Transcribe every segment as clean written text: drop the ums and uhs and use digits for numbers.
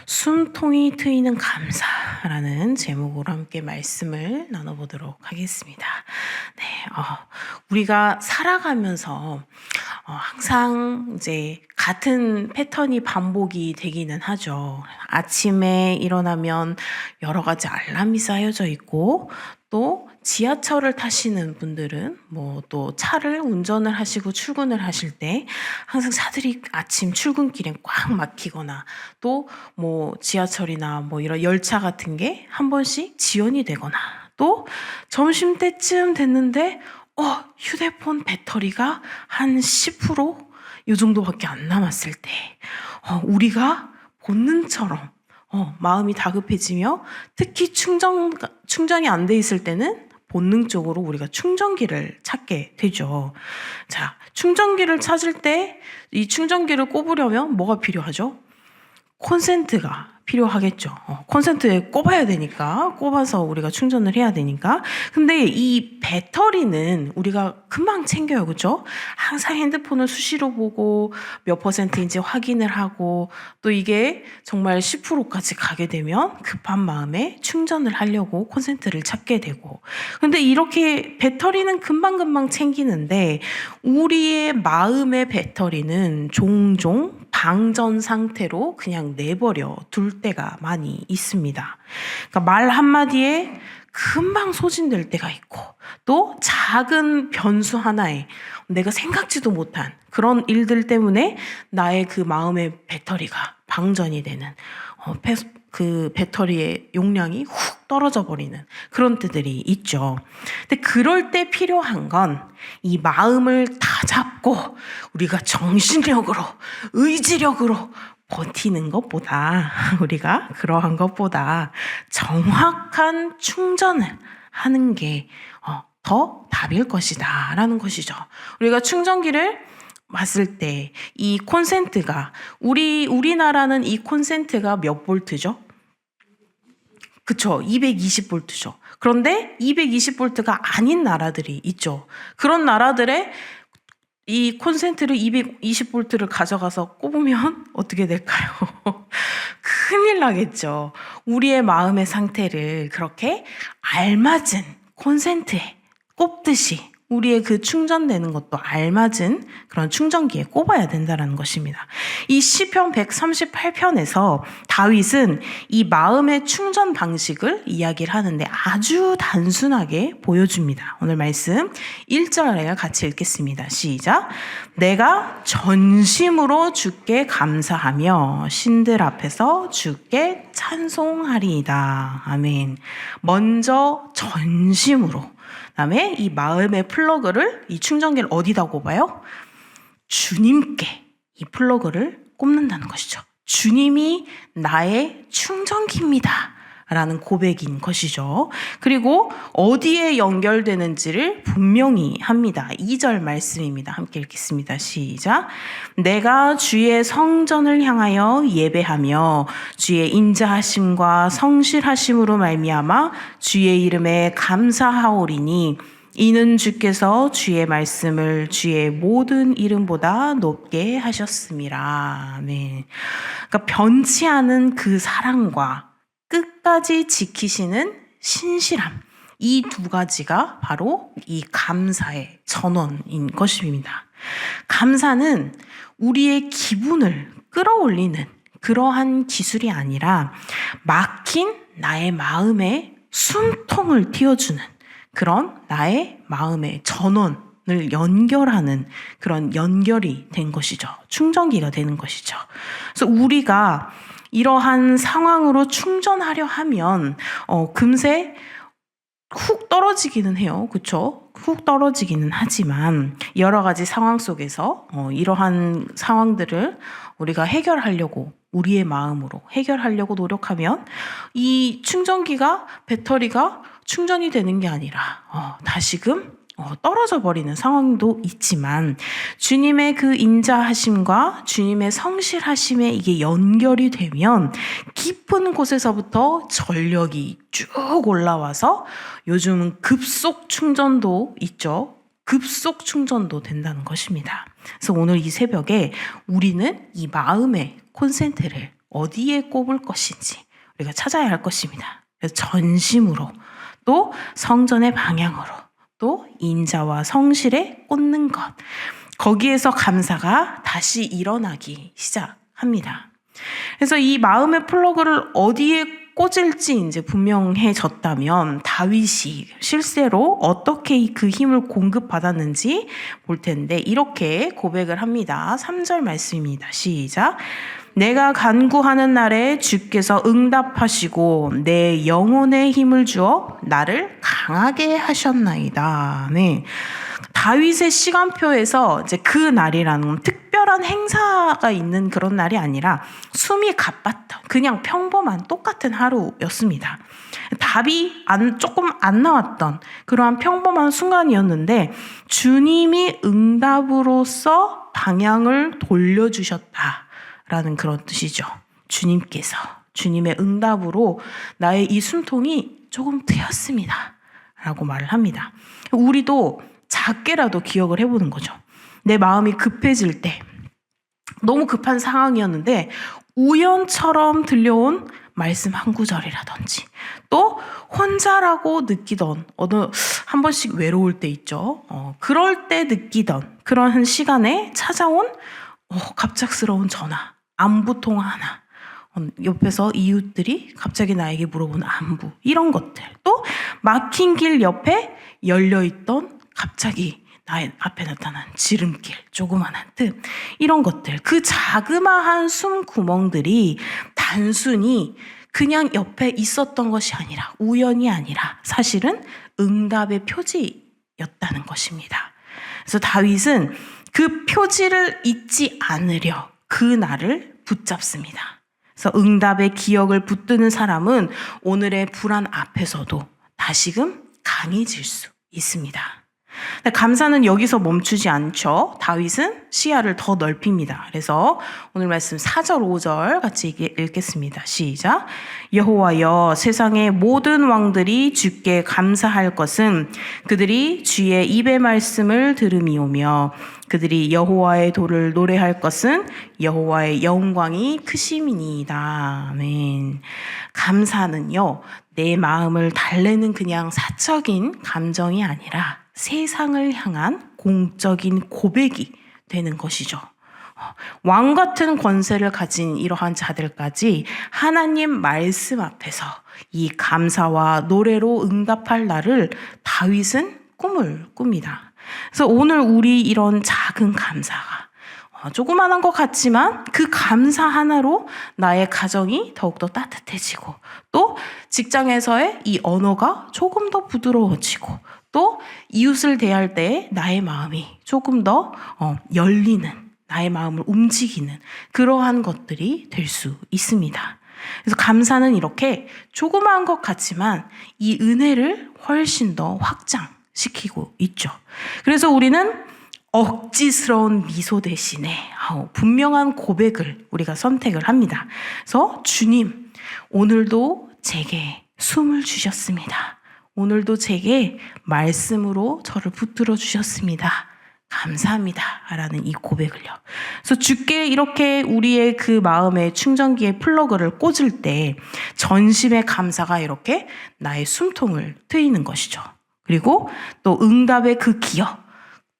숨통이 트이는 감사라는 제목으로 함께 말씀을 나눠보도록 하겠습니다. 네, 우리가 살아가면서 항상 이제 같은 패턴이 반복이 되기는 하죠. 아침에 일어나면 여러 가지 알람이 쌓여져 있고, 또 지하철을 타시는 분들은 또 차를 운전을 하시고 출근을 하실 때 항상 차들이 아침 출근길에 꽉 막히거나, 또 지하철이나 이런 열차 같은 게 한 번씩 지연이 되거나, 또 점심때쯤 됐는데 휴대폰 배터리가 한 10%? 이 정도밖에 안 남았을 때 우리가 본능처럼 마음이 다급해지며, 특히 충전이 안 돼 있을 때는 본능적으로 우리가 충전기를 찾게 되죠. 자, 충전기를 찾을 때 이 충전기를 꼽으려면 뭐가 필요하죠? 콘센트가 필요하겠죠. 콘센트에 꼽아야 되니까, 꼽아서 우리가 충전을 해야 되니까. 근데 이 배터리는 우리가 금방 챙겨요, 그렇죠? 항상 핸드폰을 수시로 보고 몇 %인지 확인을 하고, 또 이게 정말 10%까지 가게 되면 급한 마음에 충전을 하려고 콘센트를 찾게 되고. 근데 이렇게 배터리는 금방금방 챙기는데, 우리의 마음의 배터리는 종종 방전 상태로 그냥 내버려 둘 때가 많이 있습니다. 그러니까 말 한마디에 금방 소진될 때가 있고, 또 작은 변수 하나에 내가 생각지도 못한 그런 일들 때문에 나의 그 마음의 배터리가 방전이 되는, 그 배터리의 용량이 훅 떨어져 버리는 그런 때들이 있죠. 근데 그럴 때 필요한 건 이 마음을 다 잡고 우리가 정신력으로, 의지력으로 버티는 것보다, 우리가 그러한 것보다 정확한 충전을 하는 게 더 답일 것이다 라는 것이죠. 우리가 충전기를 봤을 때 이 콘센트가, 우리나라는 이 콘센트가 몇 볼트죠? 그쵸, 220볼트죠. 그런데 220볼트가 아닌 나라들이 있죠. 그런 나라들의 이 콘센트를 220볼트를 가져가서 꼽으면 어떻게 될까요? 큰일 나겠죠. 우리의 마음의 상태를 그렇게 알맞은 콘센트에 꼽듯이 우리의 그 충전되는 것도 알맞은 그런 충전기에 꼽아야 된다는 것입니다. 이 시편 138편에서 다윗은 이 마음의 충전 방식을 이야기를 하는데 아주 단순하게 보여줍니다. 오늘 말씀 1절에 같이 읽겠습니다. 시작. 내가 전심으로 주께 감사하며 신들 앞에서 주께 찬송하리이다. 아멘. 먼저 전심으로, 그다음에 이 마음의 플러그를, 이 충전기를 어디다 꼽아요? 주님께 이 플러그를 꼽는다는 것이죠. 주님이 나의 충전기입니다 라는 고백인 것이죠. 그리고 어디에 연결되는지를 분명히 합니다. 2절 말씀입니다. 함께 읽겠습니다. 시작. 내가 주의 성전을 향하여 예배하며 주의 인자하심과 성실하심으로 말미암아 주의 이름에 감사하오리니 이는 주께서 주의 말씀을 주의 모든 이름보다 높게 하셨음이라. 아멘. 그러니까 변치 않은 그 사랑과 끝까지 지키시는 신실함, 이 두 가지가 바로 이 감사의 전원인 것입니다. 감사는 우리의 기분을 끌어올리는 그러한 기술이 아니라 막힌 나의 마음에 숨통을 틔워주는 그런 나의 마음의 전원을 연결하는 그런 연결이 된 것이죠. 충전기가 되는 것이죠. 그래서 우리가 이러한 상황으로 충전하려 하면 금세 훅 떨어지기는 해요. 그렇죠? 훅 떨어지기는 하지만 여러 가지 상황 속에서 이러한 상황들을 우리가 해결하려고, 우리의 마음으로 해결하려고 노력하면 이 충전기가, 배터리가 충전이 되는 게 아니라 다시금 떨어져 버리는 상황도 있지만, 주님의 그 인자하심과 주님의 성실하심에 이게 연결이 되면 깊은 곳에서부터 전력이 쭉 올라와서, 요즘은 급속 충전도 있죠. 급속 충전도 된다는 것입니다. 그래서 오늘 이 새벽에 우리는 이 마음의 콘센트를 어디에 꼽을 것인지 우리가 찾아야 할 것입니다. 그래서 전심으로 또 성전의 방향으로 또 인자와 성실에 꽂는 것, 거기에서 감사가 다시 일어나기 시작합니다. 그래서 이 마음의 플러그를 어디에 꽂을지 이제 분명해졌다면 다윗이 실제로 어떻게 그 힘을 공급받았는지 볼 텐데 이렇게 고백을 합니다. 3절 말씀입니다. 시작. 내가 간구하는 날에 주께서 응답하시고 내 영혼에 힘을 주어 나를 강하게 하셨나이다. 네. 다윗의 시간표에서 이제 그 날이라는 특별한 행사가 있는 그런 날이 아니라 숨이 가빴던 그냥 평범한 똑같은 하루였습니다. 답이 조금 안 나왔던 그러한 평범한 순간이었는데 주님이 응답으로서 방향을 돌려주셨다라는 그런 뜻이죠. 주님께서 주님의 응답으로 나의 이 숨통이 조금 트였습니다 라고 말을 합니다. 우리도 작게라도 기억을 해보는 거죠. 내 마음이 급해질 때 너무 급한 상황이었는데 우연처럼 들려온 말씀 한 구절이라든지 또 혼자라고 느끼던 어느 한 번씩 외로울 때 있죠. 그럴 때 느끼던 그런 시간에 찾아온 갑작스러운 전화, 안부 통화 하나, 옆에서 이웃들이 갑자기 나에게 물어보는 안부, 이런 것들, 또 막힌 길 옆에 열려있던 갑자기 나의 앞에 나타난 지름길, 조그만한 틈, 이런 것들, 그 자그마한 숨 구멍들이 단순히 그냥 옆에 있었던 것이 아니라 우연이 아니라 사실은 응답의 표지였다는 것입니다. 그래서 다윗은 그 표지를 잊지 않으려 그 날을 붙잡습니다. 그래서 응답의 기억을 붙드는 사람은 오늘의 불안 앞에서도 다시금 강해질 수 있습니다. 감사는 여기서 멈추지 않죠. 다윗은 시야를 더 넓힙니다. 그래서 오늘 말씀 4절 5절 같이 읽겠습니다. 시작. 여호와여, 세상의 모든 왕들이 주께 감사할 것은 그들이 주의 입의 말씀을 들음이오며 그들이 여호와의 도를 노래할 것은 여호와의 영광이 크심이니이다. 아멘. 감사는요, 내 마음을 달래는 그냥 사적인 감정이 아니라 세상을 향한 공적인 고백이 되는 것이죠. 왕 같은 권세를 가진 이러한 자들까지 하나님 말씀 앞에서 이 감사와 노래로 응답할 날을 다윗은 꿈을 꿉니다. 그래서 오늘 우리 이런 작은 감사가 조그만한 것 같지만 그 감사 하나로 나의 가정이 더욱더 따뜻해지고 또 직장에서의 이 언어가 조금 더 부드러워지고 또 이웃을 대할 때 나의 마음이 조금 더 열리는, 나의 마음을 움직이는 그러한 것들이 될 수 있습니다. 그래서 감사는 이렇게 조그마한 것 같지만 이 은혜를 훨씬 더 확장시키고 있죠. 그래서 우리는 억지스러운 미소 대신에 분명한 고백을 우리가 선택을 합니다. 그래서 주님, 오늘도 제게 숨을 주셨습니다. 오늘도 제게 말씀으로 저를 붙들어 주셨습니다. 감사합니다. 라는 이 고백을요. 그래서 주께 이렇게 우리의 그 마음의 충전기에 플러그를 꽂을 때 전심의 감사가 이렇게 나의 숨통을 트이는 것이죠. 그리고 또 응답의 그 기억,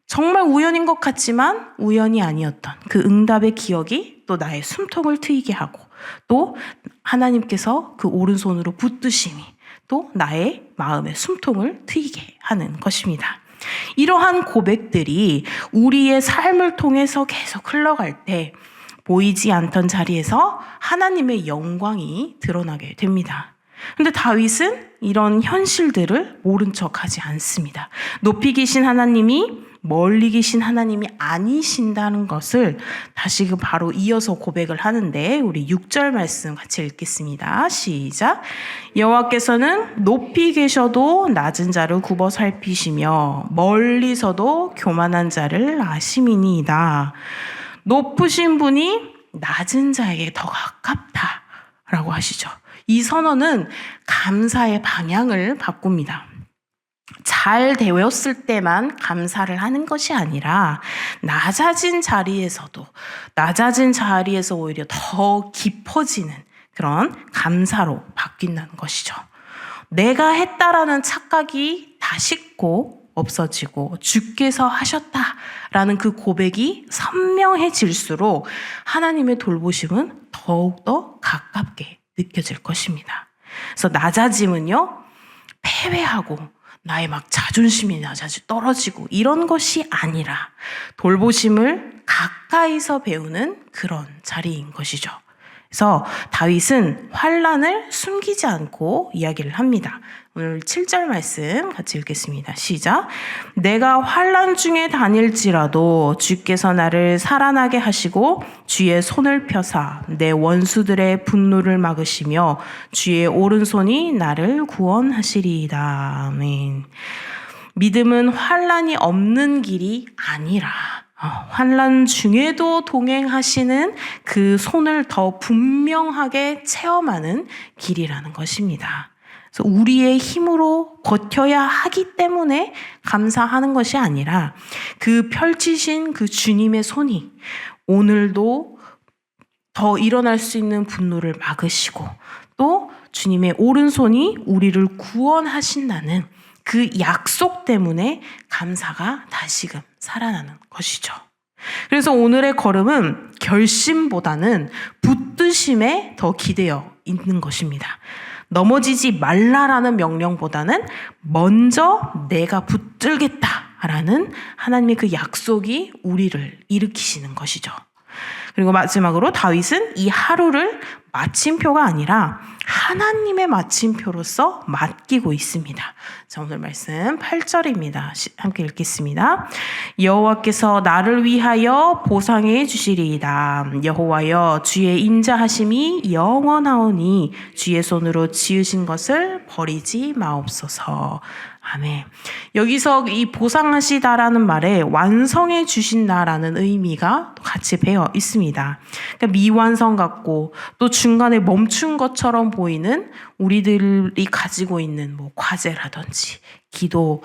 정말 우연인 것 같지만 우연이 아니었던 그 응답의 기억이 또 나의 숨통을 트이게 하고 또 하나님께서 그 오른손으로 붙드심이 또 나의 마음의 숨통을 트이게 하는 것입니다. 이러한 고백들이 우리의 삶을 통해서 계속 흘러갈 때 보이지 않던 자리에서 하나님의 영광이 드러나게 됩니다. 그런데 다윗은 이런 현실들을 모른 척하지 않습니다. 높이 계신 하나님이 멀리 계신 하나님이 아니신다는 것을 다시금 바로 이어서 고백을 하는데 우리 6절 말씀 같이 읽겠습니다. 시작. 여호와께서는 높이 계셔도 낮은 자를 굽어 살피시며 멀리서도 교만한 자를 아심이니이다. 높으신 분이 낮은 자에게 더 가깝다라고 하시죠. 이 선언은 감사의 방향을 바꿉니다. 잘 되었을 때만 감사를 하는 것이 아니라 낮아진 자리에서 오히려 더 깊어지는 그런 감사로 바뀐다는 것이죠. 내가 했다라는 착각이 다 식고 없어지고 주께서 하셨다라는 그 고백이 선명해질수록 하나님의 돌보심은 더욱더 가깝게 느껴질 것입니다. 그래서 낮아짐은요, 패배하고 나의 막 자존심이 떨어지고 이런 것이 아니라 돌보심을 가까이서 배우는 그런 자리인 것이죠. 그래서 다윗은 환난을 숨기지 않고 이야기를 합니다. 오늘 7절 말씀 같이 읽겠습니다. 시작. 내가 환난 중에 다닐지라도 주께서 나를 살아나게 하시고 주의 손을 펴사 내 원수들의 분노를 막으시며 주의 오른손이 나를 구원하시리이다. 아멘. 믿음은 환난이 없는 길이 아니라 환난 중에도 동행하시는 그 손을 더 분명하게 체험하는 길이라는 것입니다. 그래서 우리의 힘으로 버텨야 하기 때문에 감사하는 것이 아니라 그 펼치신 그 주님의 손이 오늘도 더 일어날 수 있는 분노를 막으시고 또 주님의 오른손이 우리를 구원하신다는 그 약속 때문에 감사가 다시금 살아나는 것이죠. 그래서 오늘의 걸음은 결심보다는 붙드심에 더 기대어 있는 것입니다. 넘어지지 말라라는 명령보다는 먼저 내가 붙들겠다라는 하나님의 그 약속이 우리를 일으키시는 것이죠. 그리고 마지막으로 다윗은 이 하루를 마침표가 아니라 하나님의 마침표로서 맡기고 있습니다. 자, 오늘 말씀 8절입니다. 함께 읽겠습니다. 여호와께서 나를 위하여 보상해 주시리이다. 여호와여 주의 인자하심이 영원하오니 주의 손으로 지으신 것을 버리지 마옵소서. 아멘. 여기서 이 보상하시다라는 말에 완성해 주신다라는 의미가 같이 배어 있습니다. 그러니까 미완성 같고 또 중간에 멈춘 것처럼 보이는 우리들이 가지고 있는 뭐 과제라든지 기도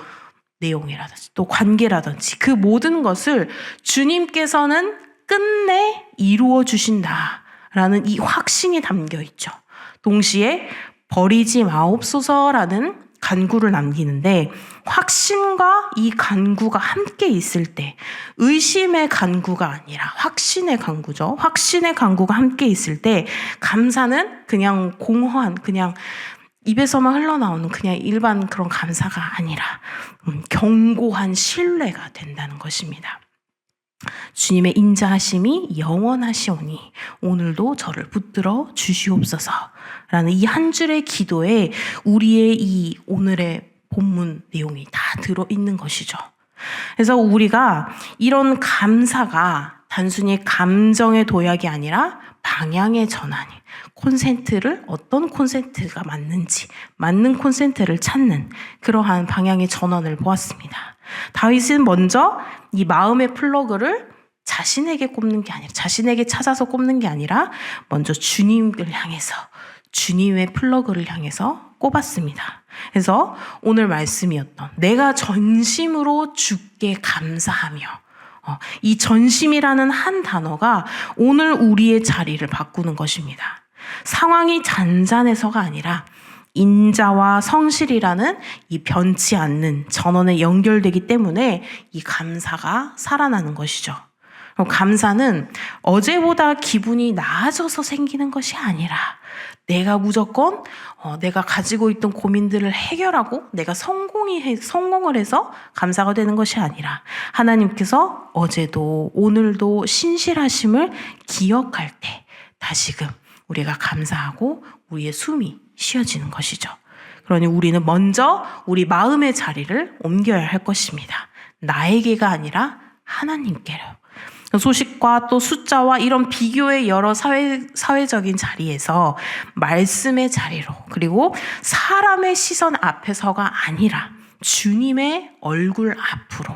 내용이라든지 또 관계라든지 그 모든 것을 주님께서는 끝내 이루어 주신다라는 이 확신이 담겨 있죠. 동시에 버리지 마옵소서라는 간구를 남기는데 확신과 이 간구가 함께 있을 때 의심의 간구가 아니라 확신의 간구죠. 확신의 간구가 함께 있을 때 감사는 그냥 공허한 그냥 입에서만 흘러나오는 그냥 일반 그런 감사가 아니라 견고한 신뢰가 된다는 것입니다. 주님의 인자하심이 영원하시오니 오늘도 저를 붙들어 주시옵소서 라는 이 한 줄의 기도에 우리의 이 오늘의 본문 내용이 다 들어있는 것이죠. 그래서 우리가 이런 감사가 단순히 감정의 도약이 아니라 방향의 전환이 콘센트를 어떤 콘센트가 맞는지 맞는 콘센트를 찾는 그러한 방향의 전환을 보았습니다. 다윗은 먼저 이 마음의 플러그를 자신에게 꼽는 게 아니라 자신에게 찾아서 꼽는 게 아니라 먼저 주님을 향해서 주님의 플러그를 향해서 꼽았습니다. 그래서 오늘 말씀이었던 내가 전심으로 주께 감사하며 이 전심이라는 한 단어가 오늘 우리의 자리를 바꾸는 것입니다. 상황이 잔잔해서가 아니라 인자와 성실이라는 이 변치 않는 전원에 연결되기 때문에 이 감사가 살아나는 것이죠. 감사는 어제보다 기분이 나아져서 생기는 것이 아니라 내가 무조건 내가 가지고 있던 고민들을 해결하고 내가 성공을 해서 감사가 되는 것이 아니라 하나님께서 어제도 오늘도 신실하심을 기억할 때 다시금 우리가 감사하고 우리의 숨이 쉬어지는 것이죠. 그러니 우리는 먼저 우리 마음의 자리를 옮겨야 할 것입니다. 나에게가 아니라 하나님께로. 소식과 또 숫자와 이런 비교의 여러 사회적인 자리에서 말씀의 자리로 그리고 사람의 시선 앞에서가 아니라 주님의 얼굴 앞으로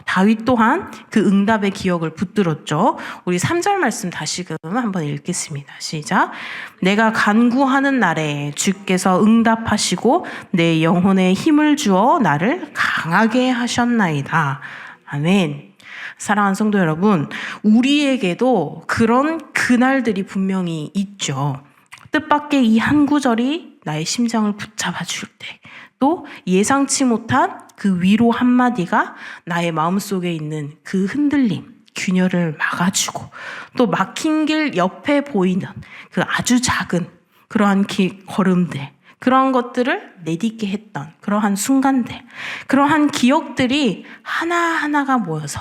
다윗 또한 그 응답의 기억을 붙들었죠. 우리 3절 말씀 다시금 한번 읽겠습니다. 시작. 내가 간구하는 날에 주께서 응답하시고 내 영혼에 힘을 주어 나를 강하게 하셨나이다. 아멘. 사랑하는 성도 여러분, 우리에게도 그런 그날들이 분명히 있죠. 뜻밖의 이 한 구절이 나의 심장을 붙잡아 줄 때, 또 예상치 못한 그 위로 한마디가 나의 마음속에 있는 그 흔들림, 균열을 막아주고, 또 막힌 길 옆에 보이는 그 아주 작은 그러한 걸음들, 그러한 것들을 내딛게 했던 그러한 순간들, 그러한 기억들이 하나하나가 모여서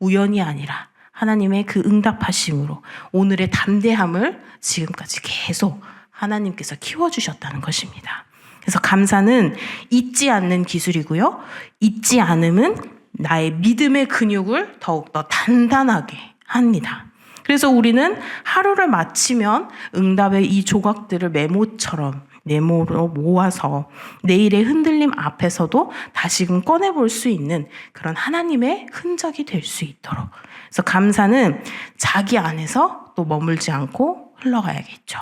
우연이 아니라 하나님의 그 응답하심으로 오늘의 담대함을 지금까지 계속 하나님께서 키워주셨다는 것입니다. 그래서 감사는 잊지 않는 기술이고요. 잊지 않음은 나의 믿음의 근육을 더욱더 단단하게 합니다. 그래서 우리는 하루를 마치면 응답의 이 조각들을 메모로 모아서 내일의 흔들림 앞에서도 다시금 꺼내볼 수 있는 그런 하나님의 흔적이 될 수 있도록. 그래서 감사는 자기 안에서 또 머물지 않고 흘러가야겠죠.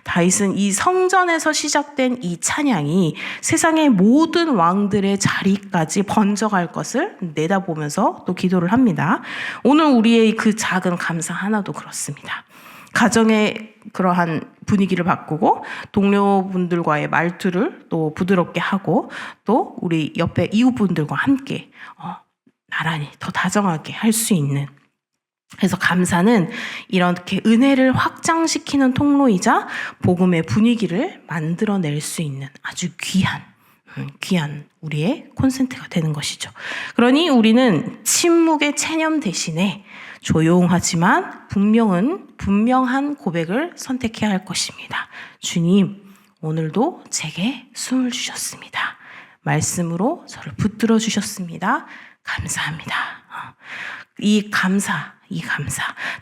다윗은 이 성전에서 시작된 이 찬양이 세상의 모든 왕들의 자리까지 번져갈 것을 내다보면서 또 기도를 합니다. 오늘 우리의 그 작은 감사 하나도 그렇습니다. 가정의 그러한 분위기를 바꾸고 동료분들과의 말투를 또 부드럽게 하고 또 우리 옆에 이웃분들과 함께 나란히 더 다정하게 할 수 있는, 그래서 감사는 이렇게 은혜를 확장시키는 통로이자 복음의 분위기를 만들어낼 수 있는 아주 귀한 우리의 콘센트가 되는 것이죠. 그러니 우리는 침묵의 체념 대신에 조용하지만 분명한 고백을 선택해야 할 것입니다. 주님, 오늘도 제게 숨을 주셨습니다. 말씀으로 저를 붙들어 주셨습니다. 감사합니다. 이 감사.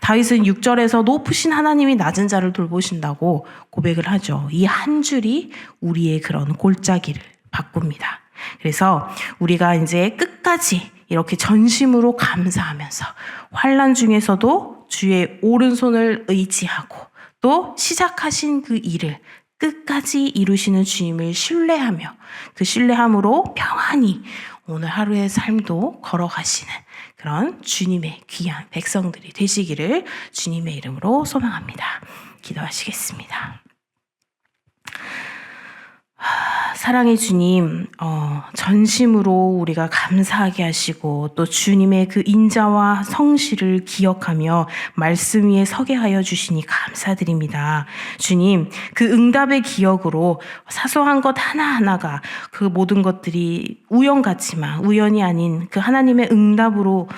다윗은 6절에서 높으신 하나님이 낮은 자를 돌보신다고 고백을 하죠. 이 한 줄이 우리의 그런 골짜기를 바꿉니다. 그래서 우리가 이제 끝까지 이렇게 전심으로 감사하면서 환난 중에서도 주의 오른손을 의지하고 또 시작하신 그 일을 끝까지 이루시는 주님을 신뢰하며 그 신뢰함으로 평안히 오늘 하루의 삶도 걸어가시는 그런 주님의 귀한 백성들이 되시기를 주님의 이름으로 소망합니다. 기도하시겠습니다. 사랑의 주님, 전심으로 우리가 감사하게 하시고 또 주님의 그 인자와 성실을 기억하며 말씀 위에 서게 하여 주시니 감사드립니다. 주님, 그 응답의 기억으로 사소한 것 하나하나가 그 모든 것들이 우연 같지만 우연이 아닌 그 하나님의 응답으로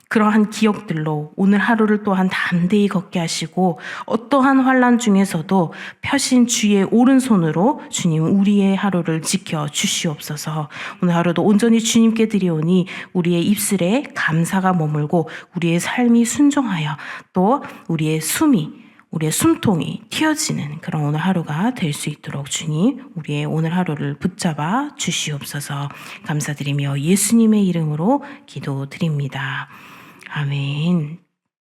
그러한 기억들로 오늘 하루를 또한 담대히 걷게 하시고 어떠한 환난 중에서도 펴신 주의 오른손으로 주님 우리의 하루를 지켜 주시옵소서. 오늘 하루도 온전히 주님께 드리오니 우리의 입술에 감사가 머물고 우리의 삶이 순종하여 또 우리의 숨통이 튀어지는 그런 오늘 하루가 될 수 있도록 주님 우리의 오늘 하루를 붙잡아 주시옵소서. 감사드리며 예수님의 이름으로 기도드립니다. 아멘.